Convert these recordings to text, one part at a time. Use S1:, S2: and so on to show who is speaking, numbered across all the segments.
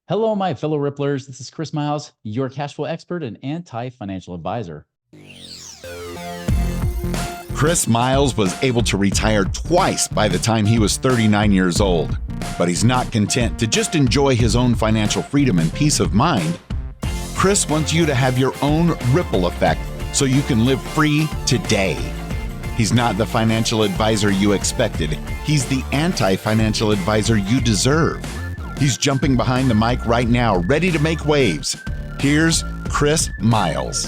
S1: Hello, my fellow Ripplers. This is Chris Miles, your cash flow expert and anti-financial advisor.
S2: Chris Miles was able to retire twice by the time he was 39 years old. But he's not content to just enjoy his own financial freedom and peace of mind. Chris wants you to have your own ripple effect so you can live free today. He's not the financial advisor you expected. He's the anti-financial advisor you deserve. He's jumping behind the mic right now, ready to make waves. Here's Chris Miles.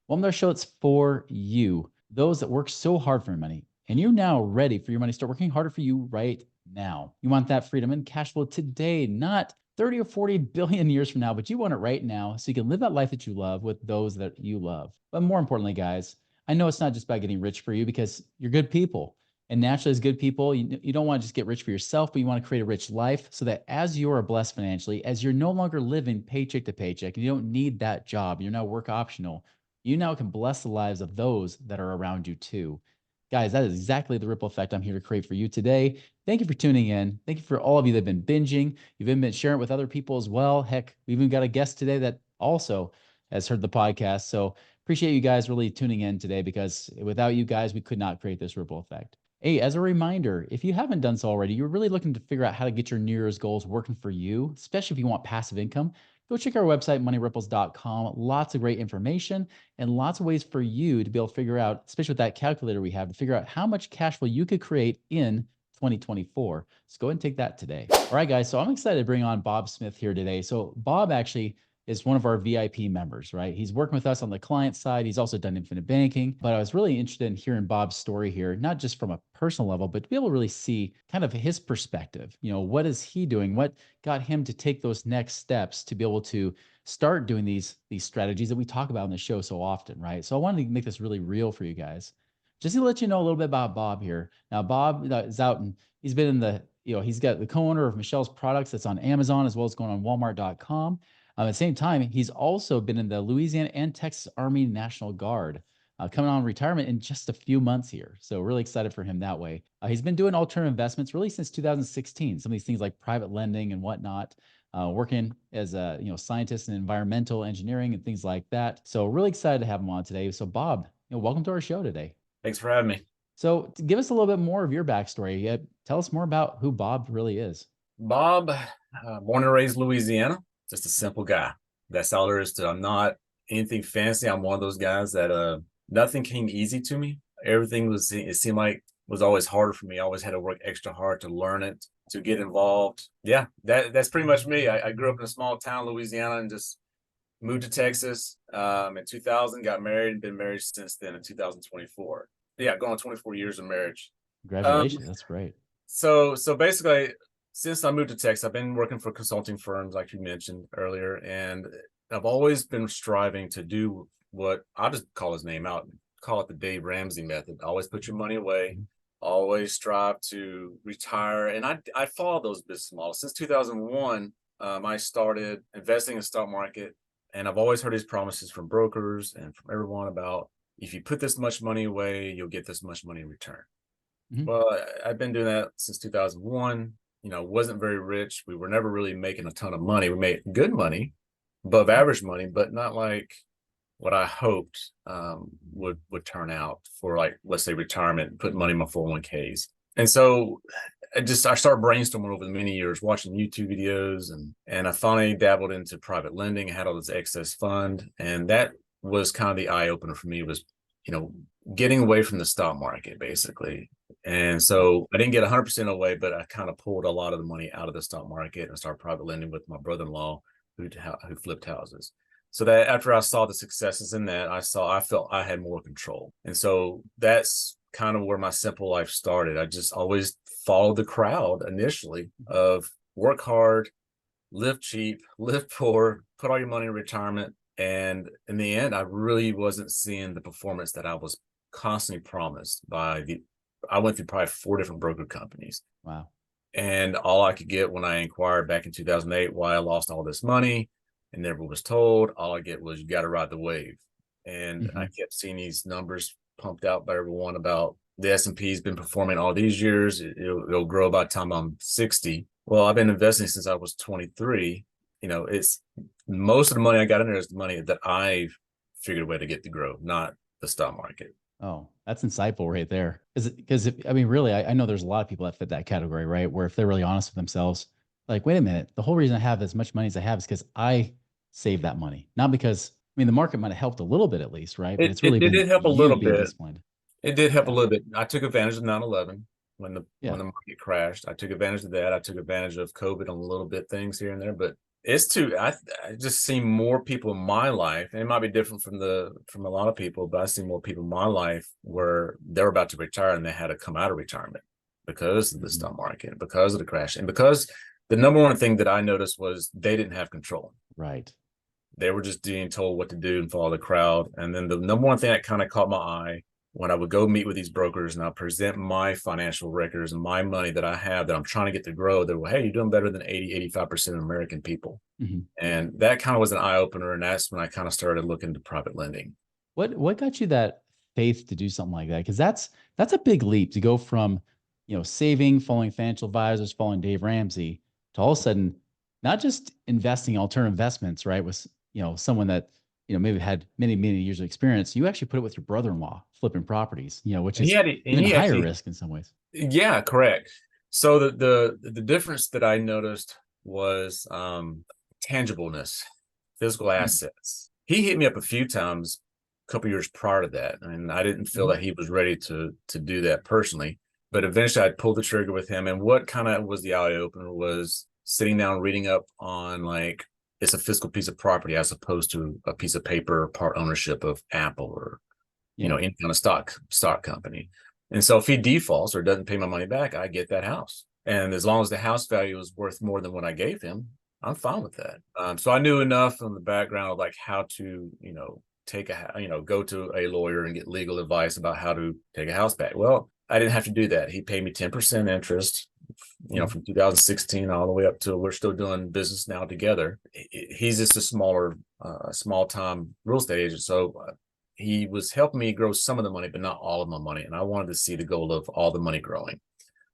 S1: Well, I'm going to show it's for you, those that work so hard for your money, and you're now ready for your money to start working harder for you right now. You want that freedom and cash flow today, not 30 or 40 billion years from now, but you want it right now so you can live that life that you love with those that you love. But more importantly, guys, I know it's not just about getting rich for you because you're good people. And naturally, as good people, you don't want to just get rich for yourself, but you want to create a rich life so that as you are blessed financially, as you're no longer living paycheck to paycheck, and you don't need that job, you're now work optional, you now can bless the lives of those that are around you too. Guys, that is exactly the ripple effect I'm here to create for you today. Thank you for tuning in. Thank you for all of you that have been binging. You've even been sharing it with other people as well. Heck, we even got a guest today that also has heard the podcast. So appreciate you guys really tuning in today, because without you guys, we could not create this ripple effect. Hey, as a reminder, if you haven't done so already, you're really looking to figure out how to get your New Year's goals working for you, especially if you want passive income, go check our website, moneyripples.com. Lots of great information and lots of ways for you to be able to figure out, especially with that calculator we have, to figure out how much cash flow you could create in 2024. So go ahead and take that today. All right, guys. So I'm excited to bring on Bob Smith here today. So Bob actually is one of our VIP members, right? He's working with us on the client side. He's also done infinite banking, but I was really interested in hearing Bob's story here, not just from a personal level, but to be able to really see kind of his perspective. What is he doing? What got him to take those next steps to be able to start doing these strategies that we talk about on the show so often, right? So I wanted to make this really real for you guys. Just to let you know a little bit about Bob here. Now, Bob is out and he's been in the, he's got the co-owner of Michelle's Products that's on Amazon, as well as going on Walmart.com. At the same time, he's also been in the Louisiana and Texas Army National Guard, coming on retirement in just a few months here. So really excited for him that way. He's been doing alternative investments really since 2016. Some of these things like private lending and whatnot, working as a scientist in environmental engineering and things like that. So really excited to have him on today. So Bob, welcome to our show today.
S3: Thanks for having me.
S1: So give us a little bit more of your backstory. Tell us more about who Bob really is.
S3: Bob, born and raised Louisiana. Just a simple guy. That's all there is to it. I'm not anything fancy. I'm one of those guys that nothing came easy to me. Everything it seemed like was always harder for me. I always had to work extra hard to learn it, to get involved. Yeah, that's pretty much me. I grew up in a small town, Louisiana, and just moved to Texas in 2000, got married, and been married since then in 2024. Yeah, going on 24 years of marriage.
S1: Congratulations. That's great.
S3: So basically, since I moved to Texas, I've been working for consulting firms, like you mentioned earlier, and I've always been striving to do what I'll just call his name out, call it the Dave Ramsey method. Always put your money away, always strive to retire. And I follow those business models. Since 2001, I started investing in the stock market, and I've always heard these promises from brokers and from everyone about, if you put this much money away, you'll get this much money in return. Mm-hmm. Well, I've been doing that since 2001. Wasn't very rich. We were never really making a ton of money. We made good money, above average money, but not like what I hoped would turn out for, like, let's say retirement, put money in my 401ks. And so I started brainstorming over the many years, watching YouTube videos, and I finally dabbled into private lending. I had all this excess fund, and that was kind of the eye opener for me, was, getting away from the stock market, basically. And so I didn't get 100% away, but I kind of pulled a lot of the money out of the stock market and started private lending with my brother-in-law who flipped houses. So that after I saw the successes in that, I felt I had more control. And so that's kind of where my simple life started. I just always followed the crowd initially of work hard, live cheap, live poor, put all your money in retirement. And in the end, I really wasn't seeing the performance that I was constantly promised I went through probably 4 different broker companies.
S1: Wow.
S3: And all I could get when I inquired back in 2008 why I lost all this money, and never was told, all I get was, you got to ride the wave. And I kept seeing these numbers pumped out by everyone about the S&P has been performing all these years. It'll grow by the time I'm 60. Well, I've been investing since I was 23. It's most of the money I got in there is the money that I've figured a way to get to grow, not the stock market.
S1: Oh, that's insightful right there. Because I mean, really, I know there's a lot of people that fit that category, right? Where if they're really honest with themselves, like, wait a minute, the whole reason I have as much money as I have is because I saved that money, not because, I mean, the market might have helped a little bit at least, right? But it's really
S3: It
S1: been
S3: did help a
S1: you
S3: little
S1: being
S3: bit.
S1: disciplined.
S3: It did help a
S1: Yeah.
S3: little bit. I took advantage of 9/11 when the
S1: Yeah.
S3: market crashed. I took advantage of that. I took advantage of COVID on a little bit things here and there, but it's too. I just see more people in my life, and it might be different from a lot of people, but I see more people in my life where they're about to retire and they had to come out of retirement because of the stock market, because of the crash, and because the number one thing that I noticed was they didn't have control.
S1: Right.
S3: They were just being told what to do and follow the crowd. And then the number one thing that kind of caught my eye when I would go meet with these brokers and I present my financial records and my money that I have that I'm trying to get to grow, they were, hey, you're doing better than 85% of American people.
S1: Mm-hmm.
S3: And that kind of was an eye opener. And that's when I kind of started looking into private lending.
S1: What got you that faith to do something like that? Because that's a big leap to go from, saving, following financial advisors, following Dave Ramsey, to all of a sudden not just investing in alternative investments, right? With someone that maybe had many years of experience. You actually put it with your brother-in-law flipping proproperties, which is even higher risk in some ways.
S3: Yeah, correct. So the difference that I noticed was tangibleness, physical assets. He hit me up a few times a couple years prior to that, and I didn't feel that he was ready to do that personally. But eventually, I pulled the trigger with him. And what kind of was the eye opener was sitting down, reading up on like it's a physical piece of property as opposed to a piece of paper or part ownership of Apple or any kind of stock company. And so if he defaults or doesn't pay my money back, I get that house. And as long as the house value is worth more than what I gave him, I'm fine with that. So I knew enough on the background of like how to, go to a lawyer and get legal advice about how to take a house back. Well, I didn't have to do that. He paid me 10% interest, from 2016 all the way up to we're still doing business now together. He's just a small time real estate agent. So he was helping me grow some of the money, but not all of my money. And I wanted to see the goal of all the money growing.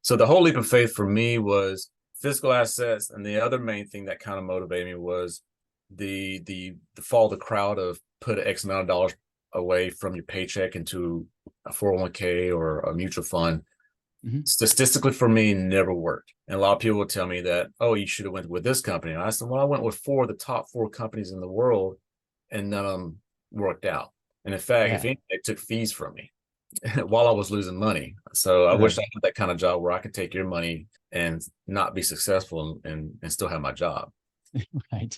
S3: So the whole leap of faith for me was physical assets. And the other main thing that kind of motivated me was the follow the crowd of put X amount of dollars away from your paycheck into a 401k or a mutual fund. Statistically for me never worked. And a lot of people will tell me that, oh, you should have went with this company. And I said, well, I went with four of the top four companies in the world and none of them worked out. And in fact, if anything, they took fees from me while I was losing money. So I wish I had that kind of job where I could take your money and not be successful and still have my job.
S1: Right.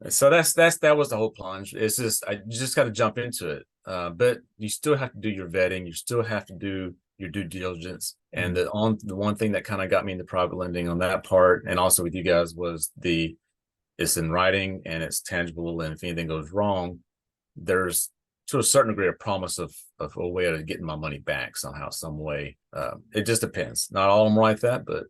S3: So that was the whole plunge. It's just, you just got to jump into it. But you still have to do your vetting. You still have to do your due diligence. And the one thing that kind of got me into private lending on that part, and also with you guys, was it's in writing and it's tangible. And if anything goes wrong, there's to a certain degree a promise of a way of getting my money back somehow, some way. It just depends. Not all of them like that, but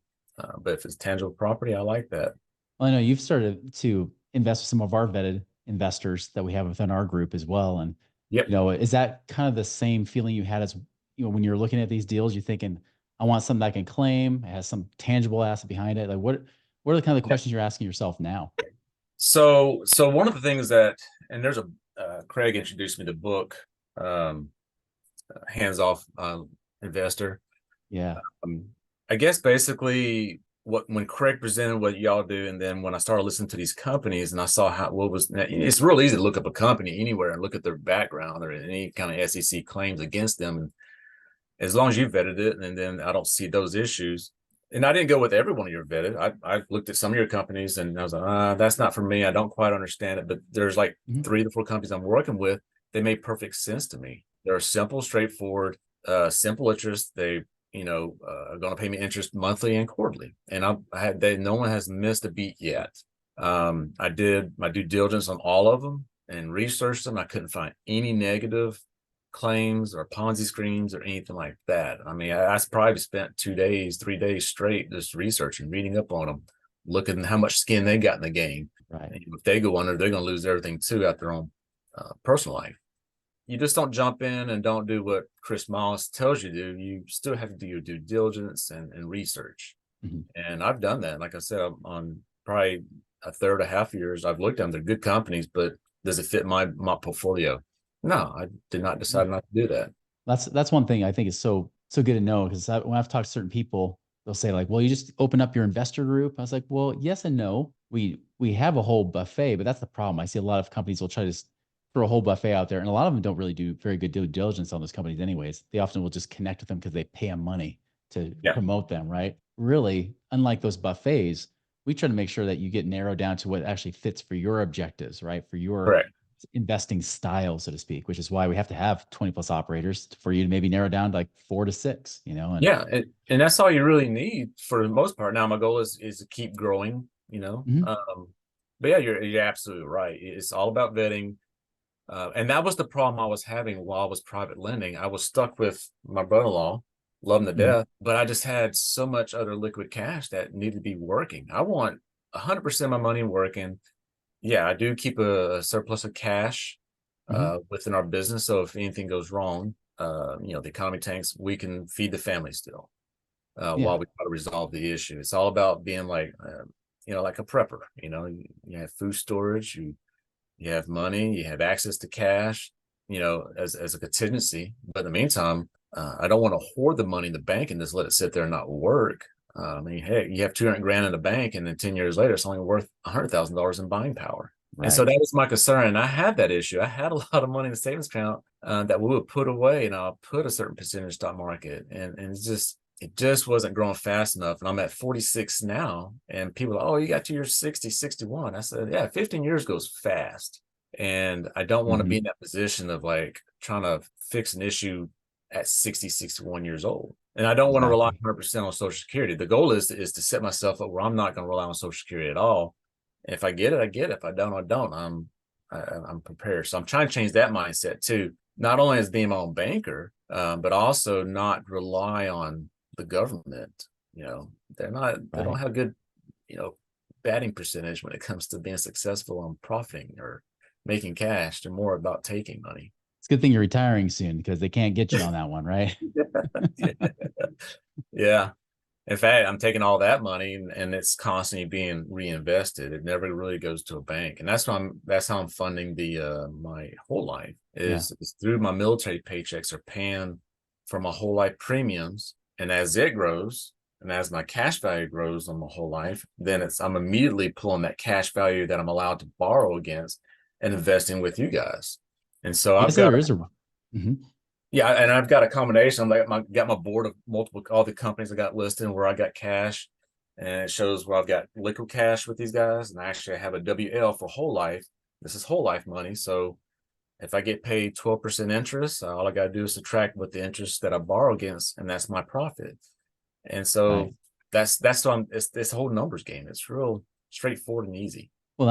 S3: if it's tangible property, I like that.
S1: Well, I know you've started to invest with some of our vetted investors that we have within our group as well. And, is that kind of the same feeling you had as, when you're looking at these deals, you're thinking, I want something that I can claim, it has some tangible asset behind it. Like what are the kind of questions you're asking yourself now?
S3: So one of the things that, and there's Craig introduced me to the book, Hands Off Investor.
S1: Yeah.
S3: I guess basically when Craig presented what y'all do, and then when I started listening to these companies and I saw it's real easy to look up a company anywhere and look at their background or any kind of SEC claims against them. And as long as you vetted it, and then I don't see those issues. And I didn't go with every one of your vetted. I looked at some of your companies and I was like, that's not for me. I don't quite understand it. But there's like 3 to 4 companies I'm working with. They made perfect sense to me. They're simple, straightforward, simple interest. They are going to pay me interest monthly and quarterly. And no one has missed a beat yet. I did my due diligence on all of them and researched them. I couldn't find any negative claims or Ponzi schemes or anything like that. I mean, I probably spent 2 days, 3 days straight just researching, reading up on them, looking how much skin they got in the game.
S1: Right.
S3: And if they go under, they're going to lose everything too at their own personal life. you just don't jump in and don't do what Chris Moss tells you to do. You still have to do your due diligence and research.
S1: Mhm.
S3: And I've done that. Like I said, on probably a third, a half years, I've looked at them. They're good companies, but does it fit my portfolio? No, I did not decide not to do that.
S1: That's one thing I think is so good to know, because when I've talked to certain people, they'll say like, "Well, you just open up your investor group." I was like, "Well, yes and no. We have a whole buffet, but that's the problem. I see a lot of companies will try to throw a whole buffet out there, and a lot of them don't really do very good due diligence on those companies, anyways. They often will just connect with them because they pay them money to
S3: Yeah,
S1: promote them, right? Really, unlike those buffets, we try to make sure that you get narrowed down to what actually fits for your objectives, right? For your
S3: correct.
S1: investing style, so to speak, which is why we have to have 20 plus operators for you to maybe narrow down to like 4 to 6, and
S3: Yeah, and that's all you really need for the most part. Now, my goal is to keep growing,
S1: Mhm.
S3: but yeah, you're absolutely right. It's all about vetting. And that was the problem I was having while I was private lending. I was stuck with my brother-in-law, love him to
S1: Mhm.
S3: death, but I just had so much other liquid cash that needed to be working. I want 100% of my money working. Yeah, I do keep a surplus of cash
S1: Mhm.
S3: within our business. So if anything goes wrong, the economy tanks, we can feed the family still while
S1: Yeah.
S3: we try to resolve the issue. It's all about being like a prepper. You have food storage, you have money, you have access to cash, as a contingency. But in the meantime, I don't want to hoard the money in the bank and just let it sit there and not work. I mean, hey, you have 200 grand in the bank, and then 10 years later, it's only worth $100,000 in buying power. And so
S1: Right.
S3: that was my concern. And I had that issue. I had a lot of money in the savings account that we would put away, and I'll put a certain percentage stock market. And it just wasn't growing fast enough. And I'm at 46 now. And people are, oh, you got to your 60, 61. I said, yeah, 15 years goes fast. And I don't want to be
S1: Mhm.
S3: in that position of like trying to fix an issue at 60, 61 years old. And I don't want to rely
S1: Exactly.
S3: 100% on Social Security. The goal is to set myself up where I'm not going to rely on Social Security at all. If I get it, I get it. If I don't, I don't. I'm prepared. So I'm trying to change that mindset too. Not only as being my own banker, but also not rely on the government. They don't
S1: Right.
S3: have good, you know, batting percentage when it comes to being successful on profiting or making cash. They're more about taking money.
S1: It's a good thing you're retiring soon, because they can't get you on that one, right?
S3: Yeah. Yeah. In fact, I'm taking all that money and it's constantly being reinvested. It never really goes to a bank. And that's how I'm funding the my whole life
S1: Yeah.
S3: is through my military paychecks are paying for my whole life premiums. And as it grows and as my cash value grows on my whole life, then I'm immediately pulling that cash value that I'm allowed to borrow against and investing with you guys. And so I've
S1: Yes,
S3: got
S1: there is a. Mhm.
S3: yeah, and I've got a combination. Got my board of multiple all the companies I got listed where I got cash, and it shows where I've got liquid cash with these guys, and I actually have a WL for whole life. This is whole life money, so if I get paid 12% interest, all I got to do is subtract what the interest that I borrow against, and that's my profit. And so
S1: Right.
S3: that's on it's this whole numbers game. It's real straightforward and easy.
S1: Well,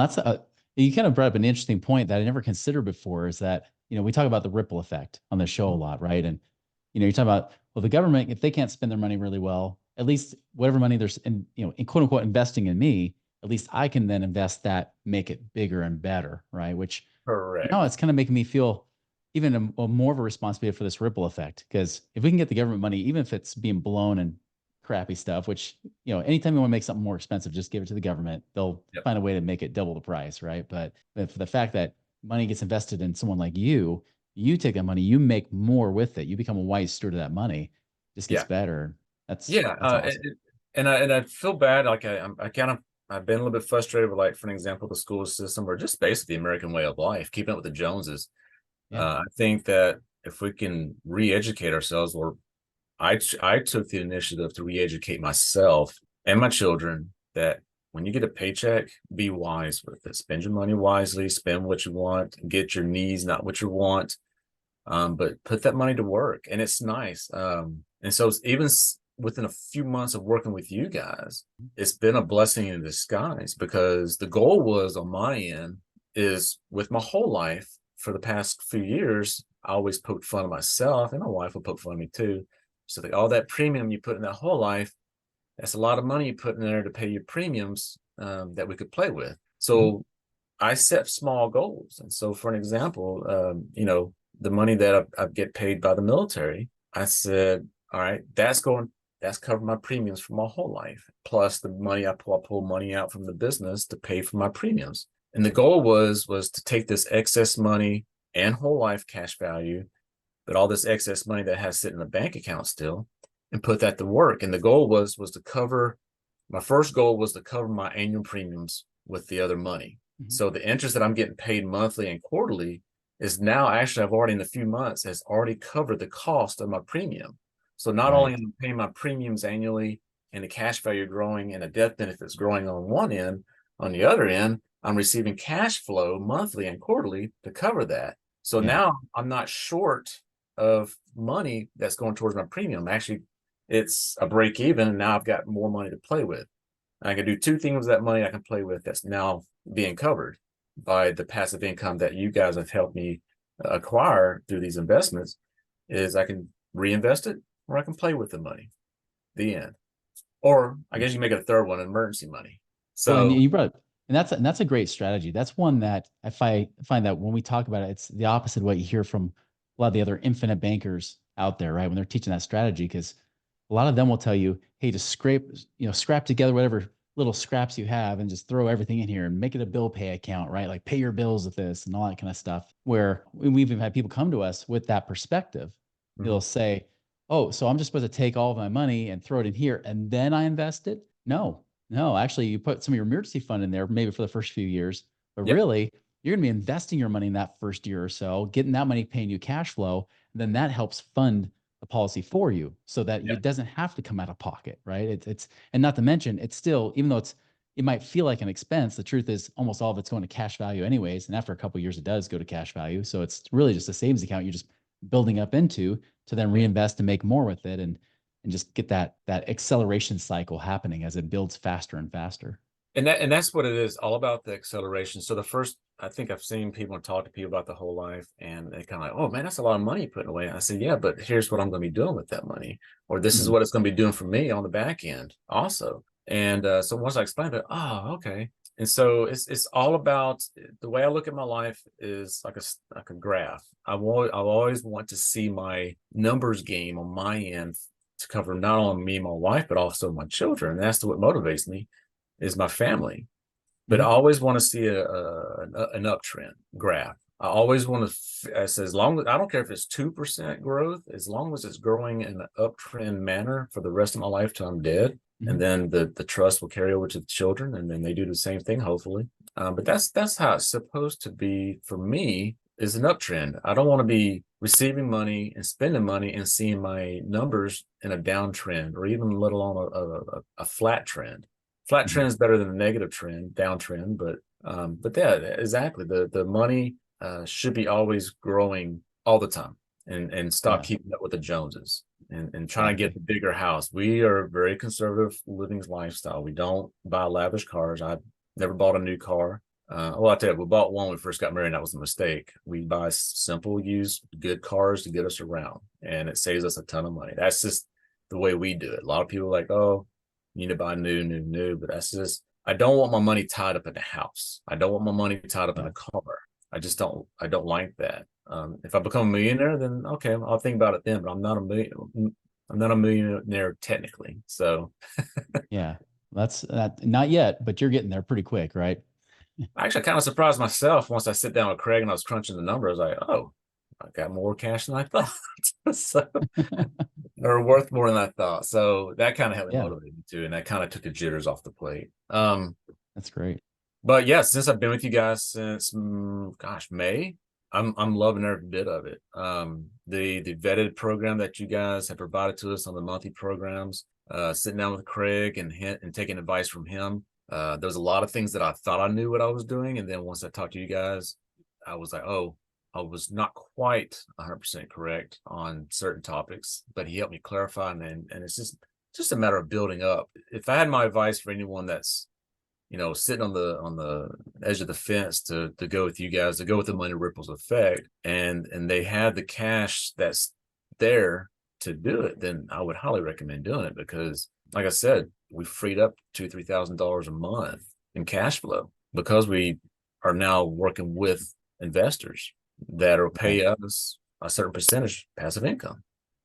S1: you kind of brought up an interesting point that I never considered before, is that, we talk about the ripple effect on the show a lot, right? And, you talk about, well, the government, if they can't spend their money really well, at least whatever money there's in quote unquote investing in me, at least I can then invest that, make it bigger and better, right? Which now
S3: Correct.
S1: it's kind of making me feel even a more of a responsibility for this ripple effect. Because if we can get the government money, even if it's being blown and crappy stuff, which, anytime you want to make something more expensive, just give it to the government. They'll
S3: Yep.
S1: find a way to make it double the price, right? But for the fact that money gets invested in someone like you take that money, you make more with it. You become a wise steward of that money. Just gets
S3: Yeah.
S1: better. That's
S3: Yeah,
S1: that's awesome.
S3: and I feel bad. Like I kind of I've been a little bit frustrated with, like, for an example, the school system or just basically the American way of life, keeping up with the Joneses.
S1: Yeah.
S3: I think that if we can re-educate ourselves, or I took the initiative to re-educate myself and my children that when you get a paycheck, be wise with it. Spend your money wisely. Spend what you want. Get your needs, not what you want. But put that money to work, and it's nice. And so even within a few months of working with you guys, it's been a blessing in disguise, because the goal was on my end is with my whole life for the past few years, I always poked fun at myself, and my wife will poke fun at me too. So all that premium you put in that whole life, that's a lot of money you put in there to pay your premiums that we could play with.
S1: Mhm.
S3: So I set small goals. And so, for an example, the money that I get paid by the military, I said, all right, that's covering my premiums for my whole life. Plus the money I pull money out from the business to pay for my premiums. And the goal was to take this excess money and whole life cash value, but all this excess money that has sit in a bank account still, and put that to work. And the goal was to cover, my first goal was to cover my annual premiums with the other money. Mm-hmm. So the interest that I'm getting paid monthly and quarterly is now actually, I've already in a few months has already covered the cost of my premium. So not only am I paying my premiums annually and the cash value growing and the death benefits growing on one end, on the other end, I'm receiving cash flow monthly and quarterly to cover that. So now I'm not short of money that's going towards my premium. Actually, it's a break even, and now I've got more money to play with. I can do two things with that money I can play with that's now being covered by the passive income that you guys have helped me acquire through these investments. Is I can reinvest it, or I can play with the money. The end. Or I guess you make it a third one, emergency money. So
S1: well, and you brought up, and that's a great strategy. That's one that I find that when we talk about it, it's the opposite of what you hear from a lot of the other infinite bankers out there, right? When they're teaching that strategy, because a lot of them will tell you, hey, just scrap together whatever little scraps you have and just throw everything in here and make it a bill pay account, right? Like pay your bills with this and all that kind of stuff. Where we've even had people come to us with that perspective. Mm-hmm. They'll say, oh, so I'm just supposed to take all of my money and throw it in here and then I invest it? No, actually you put some of your emergency fund in there, maybe for the first few years, but really you're going to be investing your money in that first year or so, getting that money paying you cash flow. Then that helps fund the policy for you so that it doesn't have to come out of pocket, right? It's and not to mention, it's still, even though it might feel like an expense, the truth is almost all of it's going to cash value anyways. And after a couple of years, it does go to cash value. So it's really just a savings account you're just building up into to then reinvest and make more with it and just get that acceleration cycle happening as it builds faster and faster.
S3: And that's what it is, all about the acceleration. So the first, I think I've seen people and talk to people about the whole life, and they kind of like, oh man, that's a lot of money putting away. I said, yeah, but here's what I'm going to be doing with that money, or this is what it's going to be doing for me on the back end also. And so once I explained it, oh, okay. And so it's all about, the way I look at my life is like a graph. I always want to see my numbers game on my end to cover not only me and my wife, but also my children. And that's what motivates me, is my family. But I always want to see an uptrend graph. I always want to, as long as, I don't care if it's 2% growth, as long as it's growing in an uptrend manner for the rest of my life till I'm dead. And then the trust will carry over to the children, and then they do the same thing, hopefully. But that's how it's supposed to be for me, is an uptrend. I don't want to be receiving money and spending money and seeing my numbers in a downtrend, or even let alone a flat trend. Flat trend is better than a negative trend, downtrend. But yeah, exactly. The money should be always growing all the time, and stop keeping up with the Joneses and trying to get the bigger house. We are a very conservative living lifestyle. We don't buy lavish cars. I never bought a new car. Well, I tell you, we bought one when we first got married, and that was a mistake. We buy simple, used, good cars to get us around, and it saves us a ton of money. That's just the way we do it. A lot of people are like, oh, you need to buy new, but that's just, I don't want my money tied up in a house. I don't want my money tied up in a car. I don't like that. If I become a millionaire, then okay, I'll think about it then, but I'm not a millionaire technically. So
S1: yeah, that's not yet, but you're getting there pretty quick, right?
S3: I actually kind of surprised myself once I sit down with Craig and I was crunching the numbers. Like, oh, I got more cash than I thought. So, or worth more than I thought. So that kind of helped me motivate me too. And that kind of took the jitters off the plate.
S1: That's great.
S3: But yeah, since I've been with you guys since May, I'm loving every bit of it. The vetted program that you guys have provided to us on the monthly programs, sitting down with Craig and taking advice from him. There's a lot of things that I thought I knew what I was doing, and then once I talked to you guys, I was like, oh, I was not quite 100% correct on certain topics, but he helped me clarify, and it's just a matter of building up. If I had my advice for anyone that's, sitting on the edge of the fence to go with you guys, to go with the money ripples effect, and they had the cash that's there to do it, then I would highly recommend doing it, because like I said, we freed up $2,000-3,000 a month in cash flow because we are now working with investors that will pay us a certain percentage passive income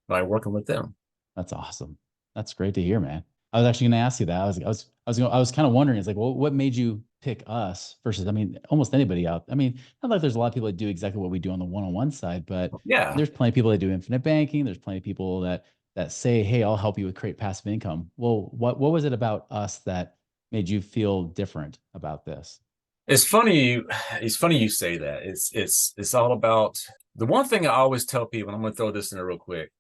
S3: by working with them.
S1: That's awesome. That's great to hear, man. I was actually going to ask you that. I was kind of wondering, it's like, well, what made you pick us versus, I mean, almost anybody out. I mean, not like there's a lot of people that do exactly what we do on the one-on-one side, but
S3: Yeah.
S1: there's plenty of people that do infinite banking. There's plenty of people that say, hey, I'll help you with create passive income. Well, what was it about us that made you feel different about this?
S3: It's funny. It's funny you say that. It's all about the one thing I always tell people. And I'm going to throw this in there real quick.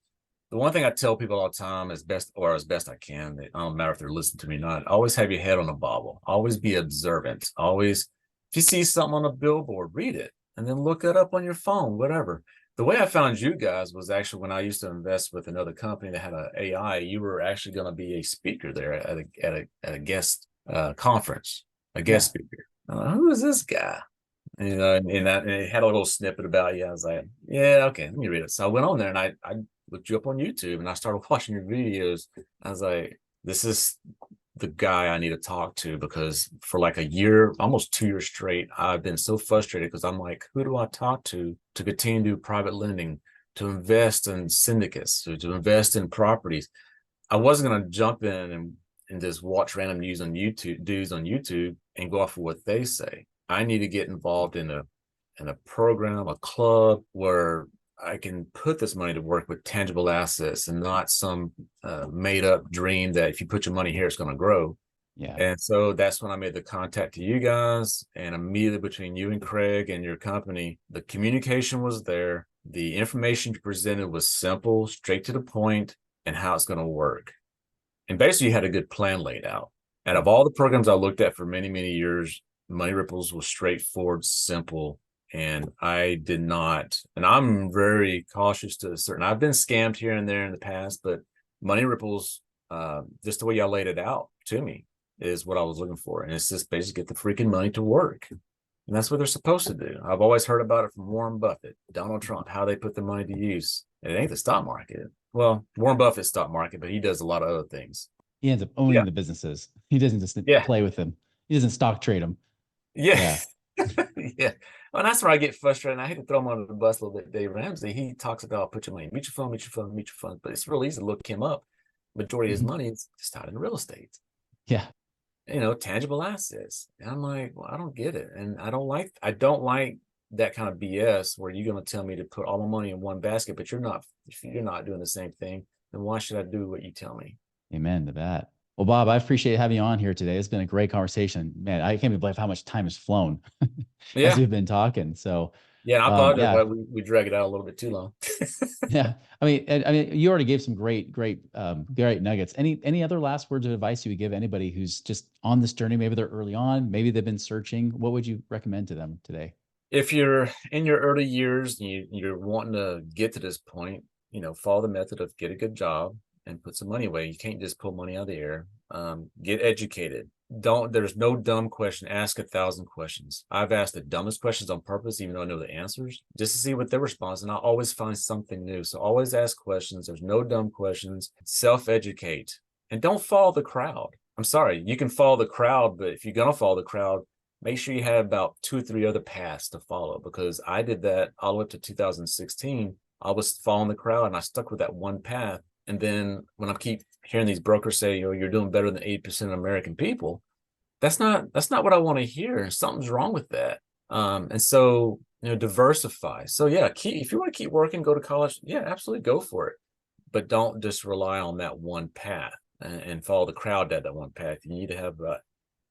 S3: The one thing I tell people all the time, as best I can, it don't matter if they're listening to me or not, always have your head on a bobble. Always be observant. Always, if you see something on a billboard, read it and then look it up on your phone, whatever. The way I found you guys was actually when I used to invest with another company that had an AI. You were actually going to be a speaker there at a guest conference, a guest speaker. Who is this guy? And it had a little snippet about you. I was like, yeah, okay, let me read it. So I went on there and I looked you up on YouTube and I started watching your videos. I was like, this is the guy I need to talk to, because for like a year, almost 2 years straight, I've been so frustrated because I'm like, who do I talk to continue to do private lending, to invest in syndicates, to invest in properties? I wasn't going to jump in and just watch random dudes on YouTube and go off of what they say. I need to get involved in a program, a club where I can put this money to work with tangible assets and not some made up dream that if you put your money here, it's going to grow.
S1: Yeah.
S3: And so that's when I made the contact to you guys. And immediately between you and Craig and your company, the communication was there. The information you presented was simple, straight to the point, and how it's going to work. And basically, you had a good plan laid out. And of all the programs I looked at for many, many years, Money Ripples was straightforward, simple, and I did not. And I'm very cautious to a certain. I've been scammed here and there in the past, but Money Ripples, just the way y'all laid it out to me, is what I was looking for. And it's just basically get the freaking money to work. And that's what they're supposed to do. I've always heard about it from Warren Buffett, Donald Trump, how they put the money to use. It ain't the stock market. Well, Warren Buffett's stock market, but he does a lot of other things.
S1: He ends up owning the businesses. He doesn't just play with them. He doesn't stock trade them.
S3: Yeah. Yeah. Well, that's where I get frustrated. And I hate to throw him under the bus a little bit. Dave Ramsey, he talks about put your money in mutual fund, mutual fund, mutual fund. But it's real easy to look him up. Majority of his money is just tied in real estate.
S1: Yeah.
S3: Tangible assets. And I'm like, well, I don't get it. And I don't like that kind of BS where you're going to tell me to put all my money in one basket, but if you're not doing the same thing, then why should I do what you tell me?
S1: Amen to that. Well, Bob, I appreciate having you on here today. It's been a great conversation. Man, I can't believe how much time has flown as we've been talking. So
S3: yeah, I apologize. We drag it out a little bit too long.
S1: Yeah. I mean, you already gave some great nuggets. Any other last words of advice you would give anybody who's just on this journey? Maybe they're early on, maybe they've been searching. What would you recommend to them today?
S3: If you're in your early years, you're wanting to get to this point, follow the method of get a good job and put some money away. You can't just pull money out of the air. Get educated. There's no dumb question. Ask 1,000 questions. I've asked the dumbest questions on purpose, even though I know the answers, just to see what their response. And I always find something new. So always ask questions. There's no dumb questions. Self-educate and don't follow the crowd. I'm sorry, you can follow the crowd, but if you're going to follow the crowd, make sure you have about 2 or 3 other paths to follow, because I did that all the way up to 2016. I was following the crowd and I stuck with that one path. And then when I keep hearing these brokers say, you're doing better than 8% of American people, that's not what I want to hear. Something's wrong with that. And so, diversify. So yeah, if you want to keep working, go to college. Yeah, absolutely go for it. But don't just rely on that one path and follow the crowd down that one path. You need to have,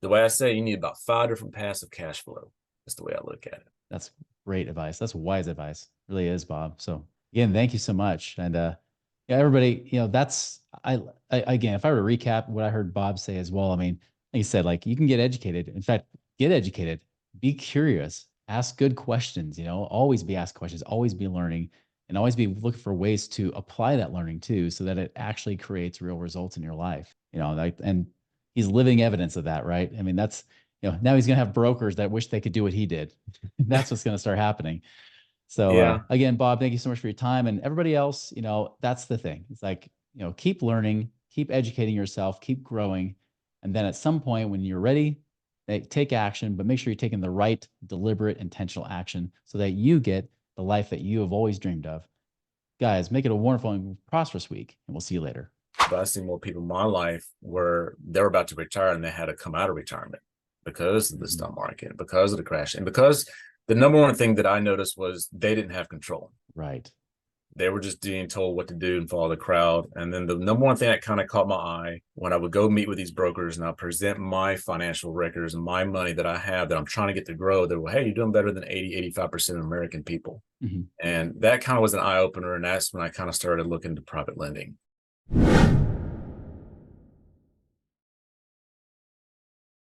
S3: the way I say, you need about 5 different paths of cash flow. That's the way I look at it.
S1: That's great advice. That's wise advice. It really is, Bob. So again, thank you so much. And yeah, everybody, that's again, if I were to recap what I heard Bob say as well, I mean, like he said, like you can get educated. In fact, get educated, be curious, ask good questions, always be asked questions, always be learning, and always be looking for ways to apply that learning too, so that it actually creates real results in your life. And he's living evidence of that, right? I mean, that's, now he's going to have brokers that wish they could do what he did. That's what's going to start happening. So again, Bob, thank you so much for your time, and everybody else, that's the thing. It's like, keep learning, keep educating yourself, keep growing. And then at some point when you're ready, take action, but make sure you're taking the right, deliberate, intentional action so that you get the life that you have always dreamed of. Guys, make it a wonderful and prosperous week, and we'll see you later.
S3: But I see more people in my life where they're about to retire and they had to come out of retirement because of the stock market, because of the crash, and because the number one thing that I noticed was they didn't have control.
S1: Right.
S3: They were just being told what to do and follow the crowd. And then the number one thing that kind of caught my eye when I would go meet with these brokers and I present my financial records and my money that I have that I'm trying to get to grow, they were, hey, you're doing better than 80-85% of American people. And that kind of was an eye opener. And that's when I kind of started looking to private lending.